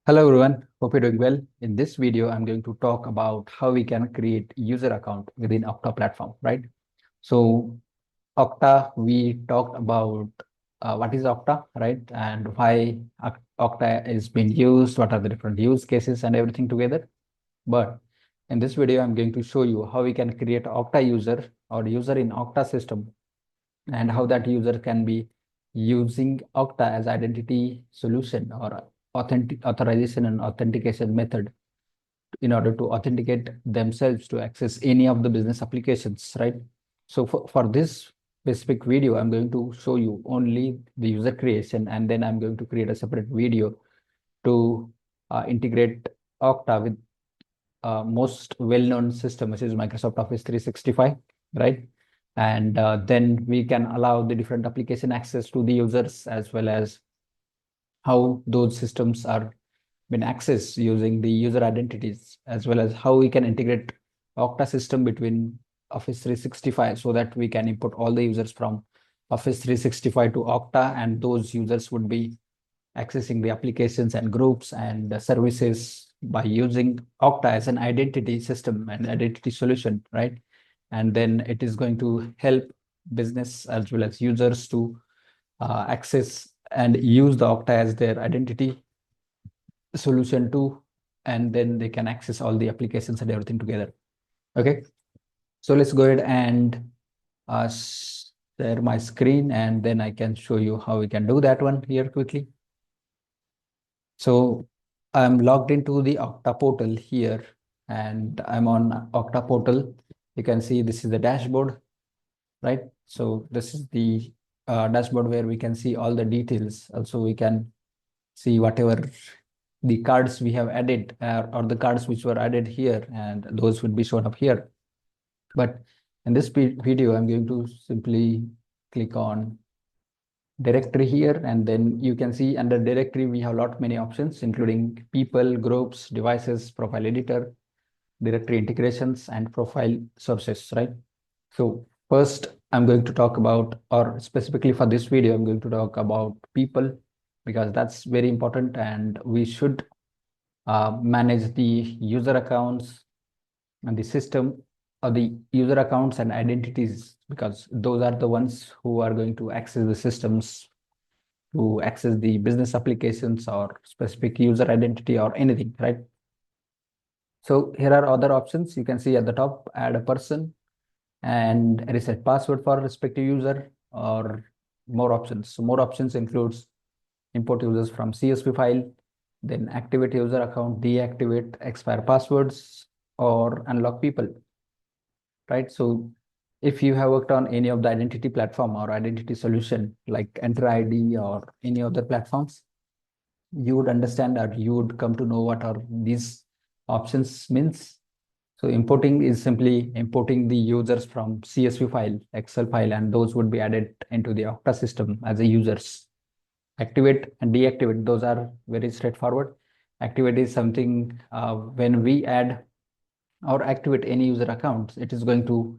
Hello everyone, hope you're doing well. In this video, I'm going to talk about how we can create user account within Okta platform, right? So Okta, we talked about what is Okta, right? And why Okta is being used, what are the different use cases and everything together. But in this video, I'm going to show you how we can create Okta user or user in Okta system and how that user can be using Okta as identity solution or authentic authorization and authentication method in order to authenticate themselves to access any of the business applications, right? So for this specific video, I'm going to show you only the user creation, and then I'm going to create a separate video to integrate Okta with most well-known system, which is Microsoft Office 365, right? And then we can allow the different application access to the users as well as how those systems are been accessed using the user identities, as well as how we can integrate Okta system between Office 365 so that we can import all the users from Office 365 to Okta, and those users would be accessing the applications and groups and the services by using Okta as an identity system and identity solution, right? And then it is going to help business as well as users to access and use the Okta as their identity solution too, and then they can access all the applications and everything together. Okay, so let's go ahead and share my screen, and then I can show you how we can do that one here quickly. So I'm logged into the Okta portal here, and I'm on Okta portal. You can see this is the dashboard, right? So this is the dashboard where we can see all the details. Also, we can see whatever the cards we have added or the cards which were added here, and those would be shown up here. But in this video, I'm going to simply click on directory here, and then you can see under directory we have a lot many options, including people, groups, devices, profile editor, directory integrations, and profile sources, right? So first I'm going to talk about, or specifically for this video, I'm going to talk about people, because that's very important, and we should manage the user accounts and the system or the user accounts and identities, because those are the ones who are going to access the systems, to access the business applications or specific user identity or anything, right? So here are other options. You can see at the top, add a person and reset password for respective user, or more options. So more options includes import users from CSV file, then activate user account, deactivate expire passwords, or unlock people, right? So if you have worked on any of the identity platform or identity solution like Enter ID or any other platforms, you would understand, or you would come to know what are these options means. So importing is simply importing the users from CSV file, Excel file, and those would be added into the Okta system as a users. Activate and deactivate, those are very straightforward. Activate is something when we add or activate any user accounts, it is going to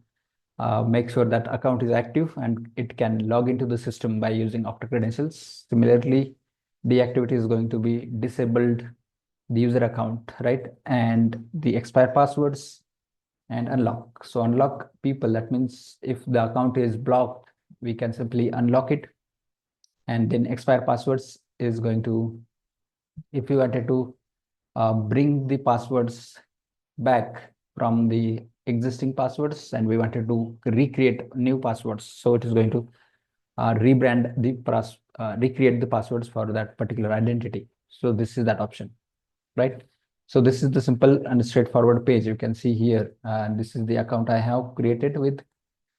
make sure that account is active and it can log into the system by using Okta credentials. Similarly, deactivate is going to be disabled the user account, right? And the expire passwords and unlock. So unlock people, that means if the account is blocked, we can simply unlock it. And then expire passwords is going to, if you wanted to bring the passwords back from the existing passwords and we wanted to recreate new passwords, so it is going to recreate the passwords for that particular identity. So this is that option, right? So this is the simple and straightforward page you can see here, and this is the account I have created with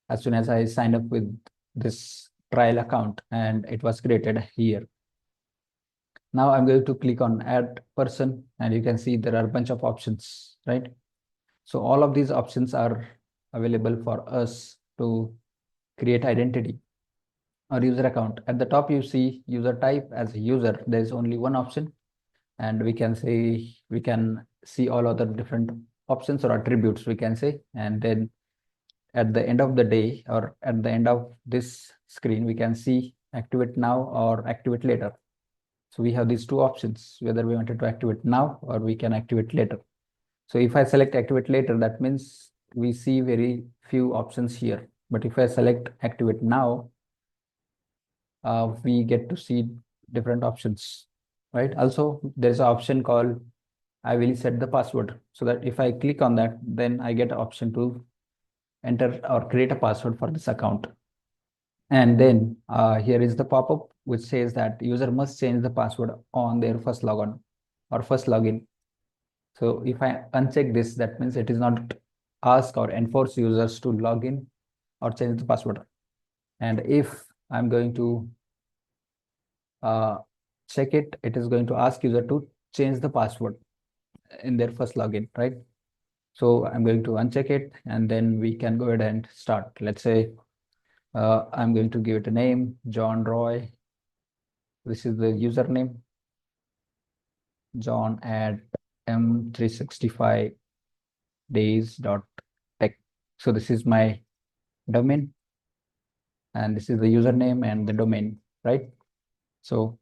as soon as I signed up with this trial account, and it was created here. Now I'm going to click on add person, and you can see there are a bunch of options, right? So all of these options are available for us to create identity or user account. At the top, you see user type as a user. There is only one option, and we can see all other different options or attributes, we can say. And then at the end of the day, or at the end of this screen, we can see activate now or activate later. So we have these two options, whether we wanted to activate now or we can activate later. So if I select activate later, that means we see very few options here. But if I select activate now, we get to see different options, right? Also, there's an option called I will set the password, so that if I click on that, then I get an option to enter or create a password for this account. And then here is the pop-up which says that user must change the password on their first logon or first login. So if I uncheck this, that means it is not ask or enforce users to log in or change the password. And if I'm going to uh, check it, it is going to ask user to change the password in their first login, right? So I'm going to uncheck it, and then we can go ahead and start. Let's say I'm going to give it a name, John Roy. This is the username, John at m365days.tech. So this is my domain, and this is the username and the domain, right? So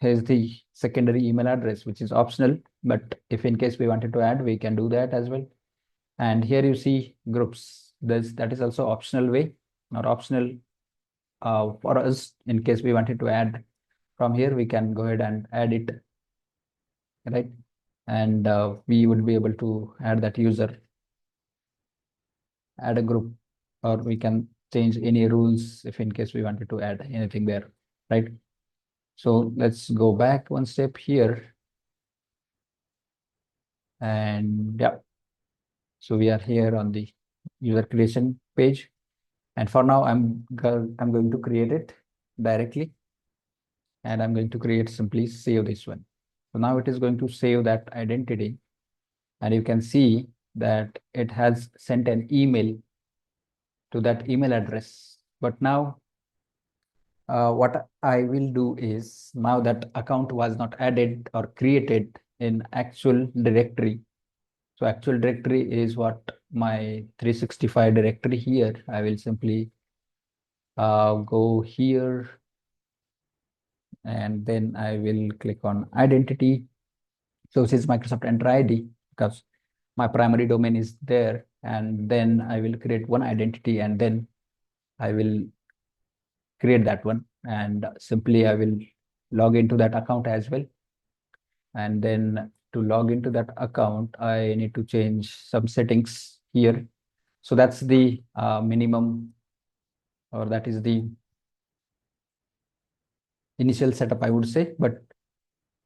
here's the secondary email address, which is optional, but if in case we wanted to add, we can do that as well. And here you see groups. That is also optional way or optional for us. In case we wanted to add from here, we can go ahead and add it, right? And we would be able to add that user, add a group, or we can change any rules if in case we wanted to add anything there, right? So let's go back one step here. And yeah, so we are here on the user creation page. And for now, I'm going to create it directly. And I'm going to create simply save this one. So now it is going to save that identity. And you can see that it has sent an email to that email address. But now what I will do is, now that account was not added or created in actual directory. So actual directory is what my 365 directory here. I will simply go here, and then I will click on identity. So this is Microsoft Enter ID, because my primary domain is there, and then I will create one identity, and then I will create that one, and simply I will log into that account as well. And then to log into that account, I need to change some settings here. So that's the minimum, or that is the initial setup, I would say. But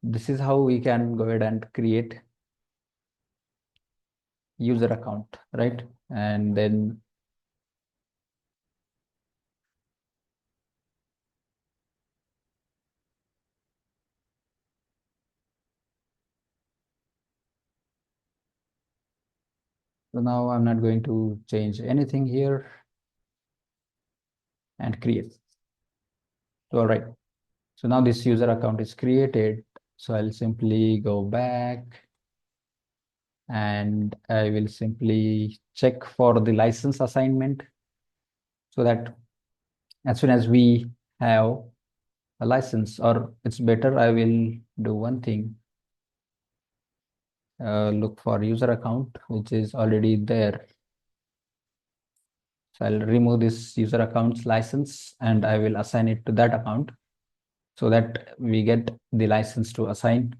this is how we can go ahead and create user account, right? And then so now I'm not going to change anything here and create. So, all right. So now this user account is created. So I'll simply go back, and I will simply check for the license assignment, so that as soon as we have a license, or it's better, I will do one thing, look for user account, which is already there. So I'll remove this user account's license, and I will assign it to that account, so that we get the license to assign,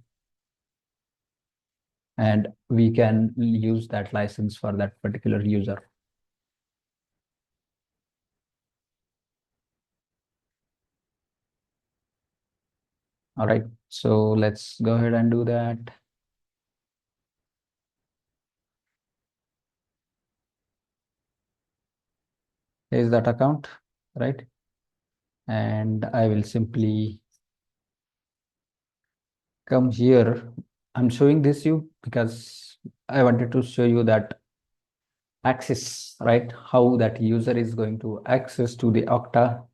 and we can use that license for that particular user. All right, so let's go ahead and do that. Here's that account, right? And I will simply come here. I'm showing this you because I wanted to show you that access, right? How that user is going to access to the Okta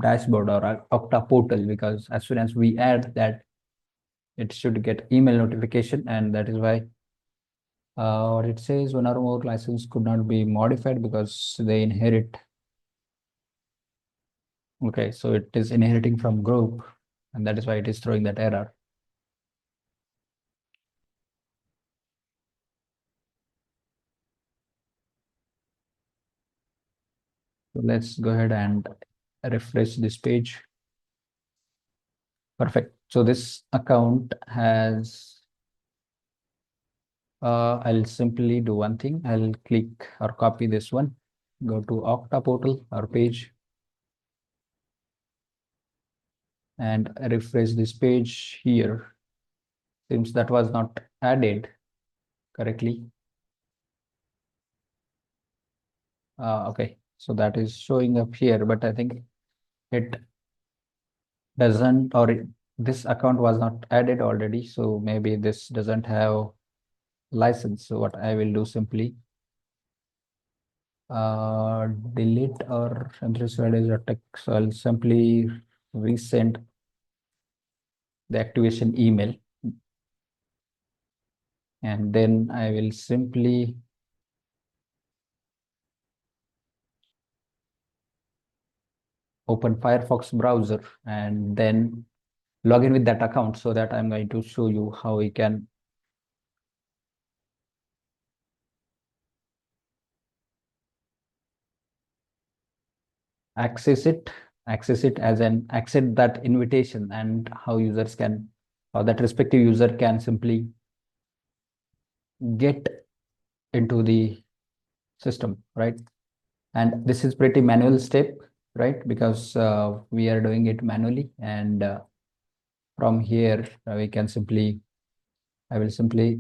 dashboard or Okta portal, because as soon as we add that, it should get email notification, and that is why what it says, one or more license could not be modified because they inherit. Okay, so it is inheriting from group. and that is why it is throwing that error. So let's go ahead and refresh this page. Perfect. So this account has, I'll simply do one thing. I'll click or copy this one, go to Okta portal or page and refresh this page here. Seems that was not added correctly. Okay, so that is showing up here, but I think it doesn't, or this account was not added already. So maybe this doesn't have license. So what I will do simply delete or initialize a text. So I'll simply resend the activation email, and then I will simply open Firefox browser and then log in with that account, so that I'm going to show you how we can access it, as an accept that invitation, and how users can, or that respective user can simply get into the system, right? And this is pretty manual step, right? Because we are doing it manually, and from here we can simply, I will simply,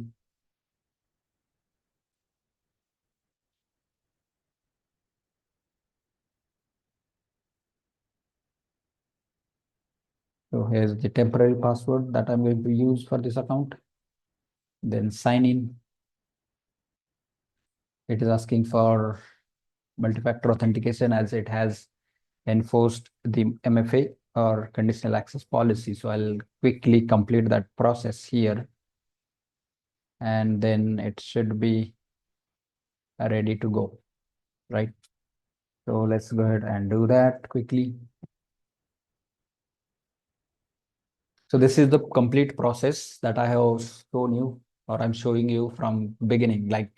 so here's the temporary password that I'm going to use for this account. Then sign in. It is asking for multi-factor authentication, as it has enforced the MFA or conditional access policy. So I'll quickly complete that process here, and then it should be ready to go, right? So let's go ahead and do that quickly. So this is the complete process that I have shown you, or I'm showing you from beginning, like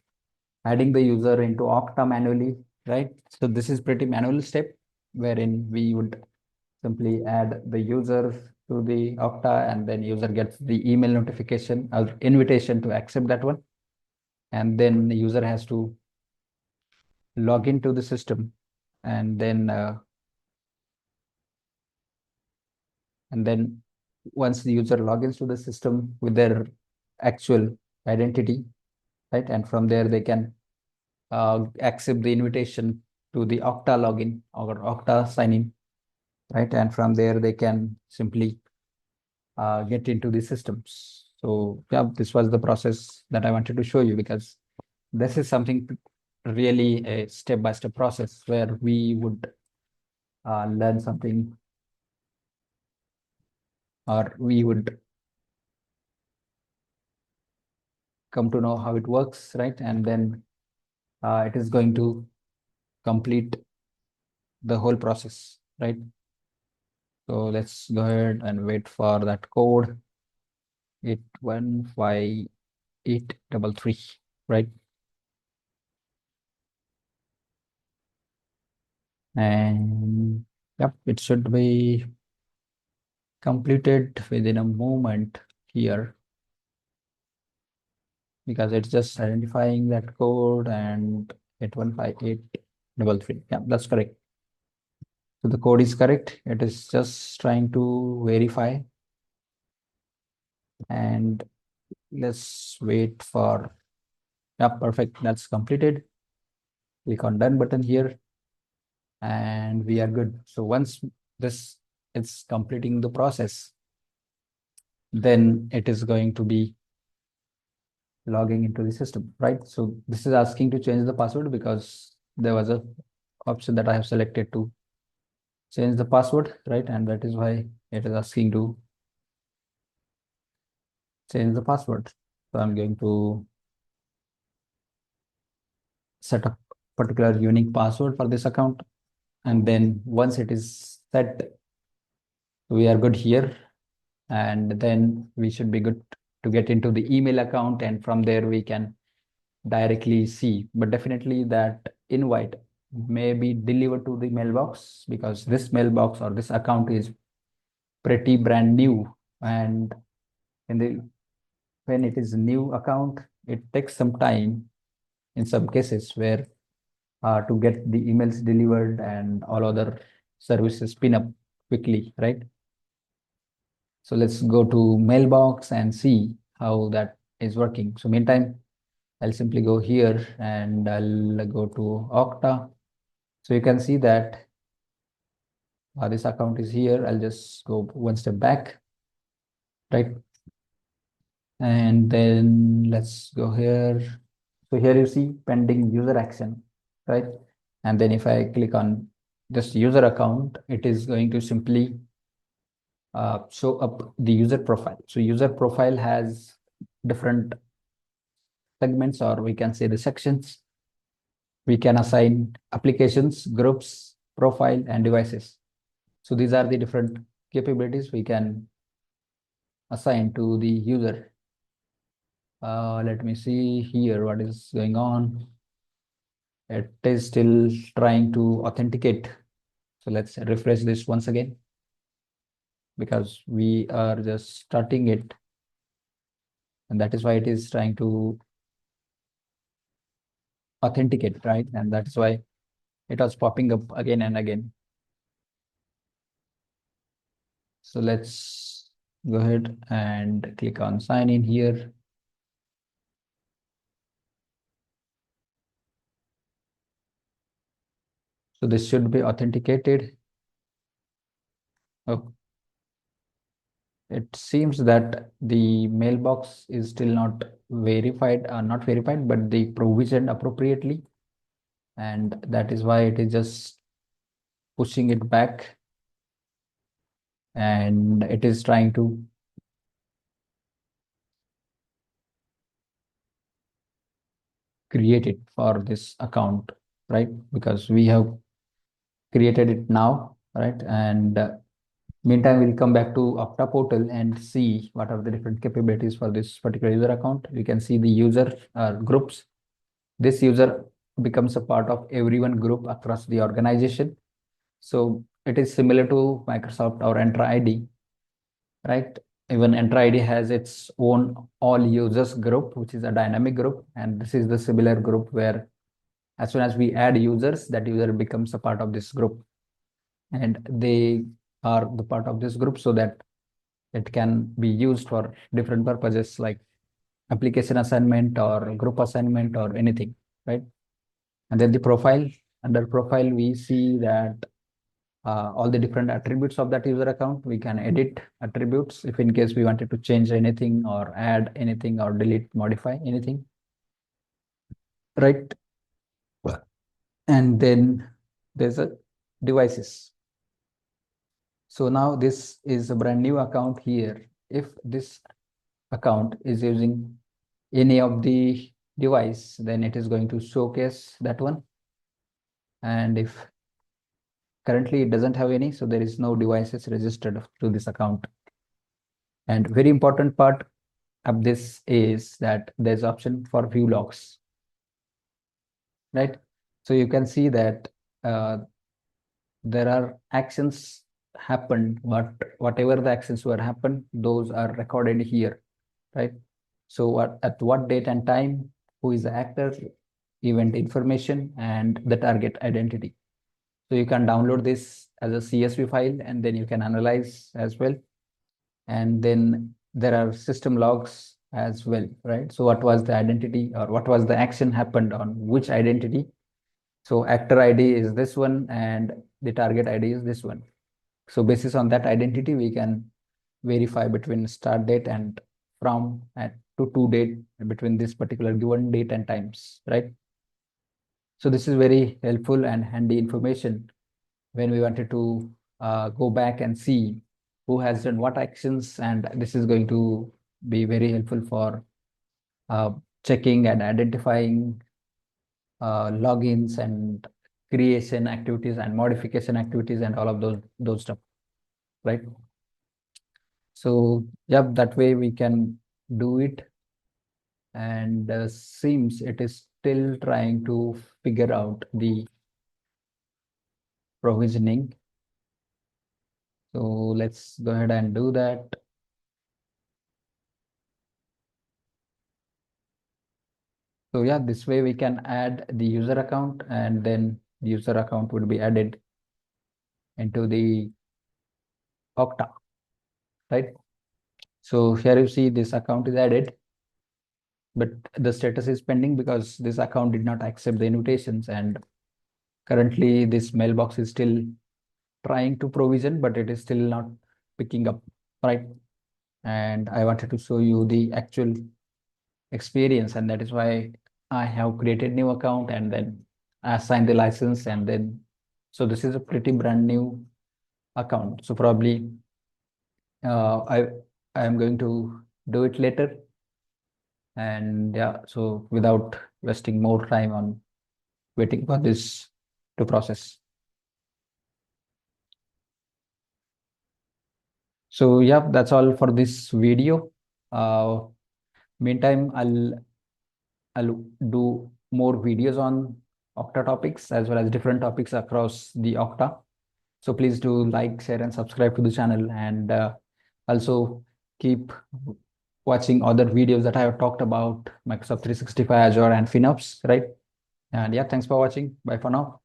adding the user into Okta manually, right? So this is pretty manual step wherein we would simply add the user to the Okta, and then user gets the email notification or invitation to accept that one. And then the user has to log into the system, and then once the user logins to the system with their actual identity, right? And from there they can accept the invitation to the Okta login or Okta sign in, right? And from there they can simply get into the systems. So yeah, this was the process that I wanted to show you, because this is something really a step-by-step process where we would learn something, or we would come to know how it works, right? And then it is going to complete the whole process, right? So let's go ahead and wait for that code, 815833, right? And yep, it should be completed within a moment here, because it's just identifying that code and 815833. Yeah, that's correct. So the code is correct. It is just trying to verify, and let's wait for, yeah, perfect. That's completed. Click on done button here, and we are good. So once this is completing the process, then it is going to be logging into the system, right? So this is asking to change the password, because there was a option that I have selected to change the password, right? And that is why it is asking to change the password. So I'm going to set a particular unique password for this account. And then once it is set, we are good here. and then we should be good to get into the email account, and from there we can directly see. But definitely that invite may be delivered to the mailbox, because this mailbox or this account is pretty brand new. And in the when it is a new account, it takes some time in some cases where to get the emails delivered and all other services spin up quickly, right? So let's go to mailbox and see how that is working. So meantime, I'll simply go here and I'll go to Okta. So you can see that this account is here. I'll just go one step back, right? And then let's go here. So here you see pending user action, right? And then if I click on this user account, it is going to simply show up the user profile. So user profile has different segments, or we can say the sections. We can assign applications, groups, profile, and devices. So these are the different capabilities we can assign to the user. Let me see here what is going on. It is still trying to authenticate. So let's refresh this once again, because we are just starting it. And that is why it is trying to authenticate, right? And that's why it was popping up again and again. So let's go ahead and click on sign in here. So this should be authenticated. Oh, it seems that the mailbox is still not verified, not verified, but the provisioned appropriately. And that is why it is just pushing it back, and it is trying to create it for this account, right? Because we have created it now, right? And meantime, we'll come back to Okta portal and see what are the different capabilities for this particular user account. We can see the user groups. This user becomes a part of everyone group across the organization. So it is similar to Microsoft or Entra ID, right? Even Entra ID has its own all users group, which is a dynamic group. And this is the similar group where as soon as we add users, that user becomes a part of this group. And they are the part of this group so that it can be used for different purposes like application assignment or group assignment or anything, right? And then the profile, under profile, we see that all the different attributes of that user account. We can edit attributes if in case we wanted to change anything or add anything or delete, modify anything, right? And then there's a devices. So now this is a brand new account here. If this account is using any of the device, then it is going to showcase that one. And if currently it doesn't have any, so there is no devices registered to this account. And very important part of this is that there's option for view logs, right? So you can see that uh, there are actions happened, but whatever the actions were happened, those are recorded here, right? So at what date and time, who is the actor, event information, and the target identity. So you can download this as a CSV file, and then you can analyze as well. And then there are system logs as well, right? So what was the identity, or what was the action happened on which identity? So actor ID is this one, and the target ID is this one. So basis on that identity, we can verify between start date and from at to date between this particular given date and times, right? So this is very helpful and handy information when we wanted to go back and see who has done what actions, and this is going to be very helpful for uh, checking and identifying logins and creation activities and modification activities and all of those stuff, right? So yeah, that way we can do it. And seems it is still trying to figure out the provisioning. So let's go ahead and do that. So yeah, this way we can add the user account, and then the user account would be added into the Okta, right? So here you see this account is added, but the status is pending because this account did not accept the invitations, and currently this mailbox is still trying to provision, but it is still not picking up, right? And I wanted to show you the actual experience, and that is why I have created new account and then assigned the license, and then so this is a pretty brand new account. So probably I am going to do it later, and yeah, so without wasting more time on waiting for this to process. So yeah, that's all for this video. Uh, Meantime, I'll do more videos on Okta topics as well as different topics across the Okta. So please do like, share, and subscribe to the channel, and also keep watching other videos that I have talked about Microsoft 365, Azure, and FinOps, right? And yeah, thanks for watching. Bye for now.